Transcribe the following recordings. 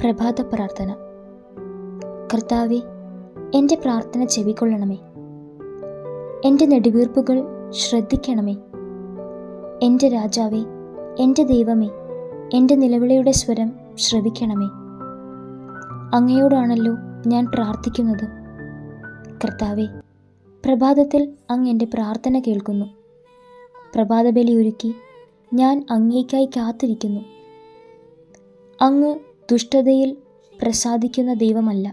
പ്രഭാത പ്രാർത്ഥന. കർത്താവേ, എൻ്റെ പ്രാർത്ഥന ചെവിക്കൊള്ളണമേ. എൻ്റെ നെടുവീർപ്പുകൾ ശ്രദ്ധിക്കണമേ. എൻ്റെ രാജാവേ, എൻ്റെ ദൈവമേ, എൻ്റെ നിലവിളിയുടെ സ്വരം ശ്രവിക്കണമേ. അങ്ങയോടാണല്ലോ ഞാൻ പ്രാർത്ഥിക്കുന്നത്. കർത്താവേ, പ്രഭാതത്തിൽ അങ്ങ് എൻ്റെ പ്രാർത്ഥന കേൾക്കുന്നു. പ്രഭാതബലി ഒരുക്കി ഞാൻ അങ്ങേയ്ക്കായി കാത്തിരിക്കുന്നു. അങ്ങ് ദുഷ്ടതയിൽ പ്രസാദിക്കുന്ന ദൈവമല്ല.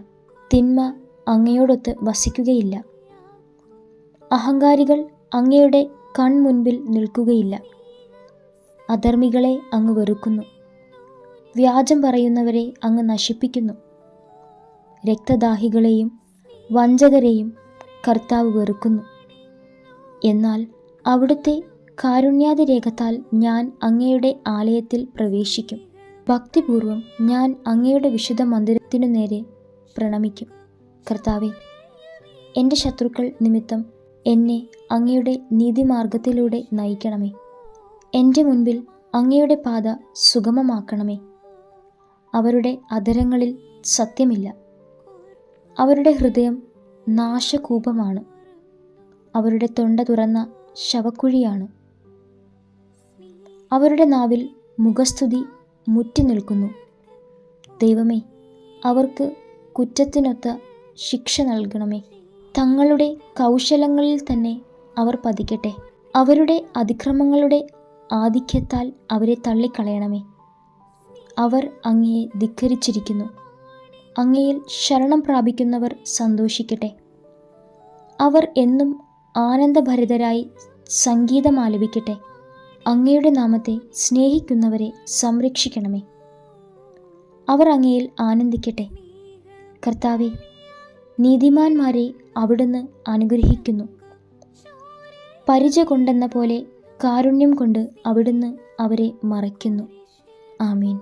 തിന്മ അങ്ങയോടൊത്ത് വസിക്കുകയില്ല. അഹങ്കാരികൾ അങ്ങയുടെ കൺമുൻപിൽ നിൽക്കുകയില്ല. അധർമ്മികളെ അങ്ങ് വെറുക്കുന്നു. വ്യാജം പറയുന്നവരെ അങ്ങ് നശിപ്പിക്കുന്നു. രക്തദാഹികളെയും വഞ്ചകരെയും കർത്താവ് വെറുക്കുന്നു. എന്നാൽ അവിടുത്തെ കാരുണ്യാതിരേകത്താൽ ഞാൻ അങ്ങയുടെ ആലയത്തിൽ പ്രവേശിക്കും. ഭക്തിപൂർവം ഞാൻ അങ്ങയുടെ വിശുദ്ധ മന്ദിരത്തിനു നേരെ പ്രണമിക്കും. കർത്താവെ, എൻ്റെ ശത്രുക്കൾ നിമിത്തം എന്നെ അങ്ങയുടെ നീതിമാർഗത്തിലൂടെ നയിക്കണമേ. എൻ്റെ മുൻപിൽ അങ്ങയുടെ പാത സുഗമമാക്കണമേ. അവരുടെ അധരങ്ങളിൽ സത്യമില്ല. അവരുടെ ഹൃദയം നാശകൂപമാണ്. അവരുടെ തൊണ്ട തുറന്ന ശവക്കുഴിയാണ്. അവരുടെ നാവിൽ മുഖസ്തുതി മുറ്റി നിൽക്കുന്നു. ദൈവമേ, അവർക്ക് കുറ്റത്തിനൊത്ത ശിക്ഷ നൽകണമേ. തങ്ങളുടെ കൗശലങ്ങളിൽ തന്നെ അവർ പതിക്കട്ടെ. അവരുടെ അതിക്രമങ്ങളുടെ ആധിക്യത്താൽ അവരെ തള്ളിക്കളയണമേ. അവർ അങ്ങയെ ധിക്കരിച്ചിരിക്കുന്നു. അങ്ങയിൽ ശരണം പ്രാപിക്കുന്നവർ സന്തോഷിക്കട്ടെ. അവർ എന്നും ആനന്ദഭരിതരായി സംഗീതം ആലപിക്കട്ടെ. അങ്ങയുടെ നാമത്തെ സ്നേഹിക്കുന്നവരെ സംരക്ഷിക്കണമേ. അവർ അങ്ങയിൽ ആനന്ദിക്കട്ടെ. കർത്താവെ, നീതിമാന്മാരെ അവിടുന്ന് അനുഗ്രഹിക്കുന്നു. പരിച കൊണ്ടെന്ന പോലെ കാരുണ്യം കൊണ്ട് അവിടുന്ന് അവരെ മറയ്ക്കുന്നു. ആമീൻ.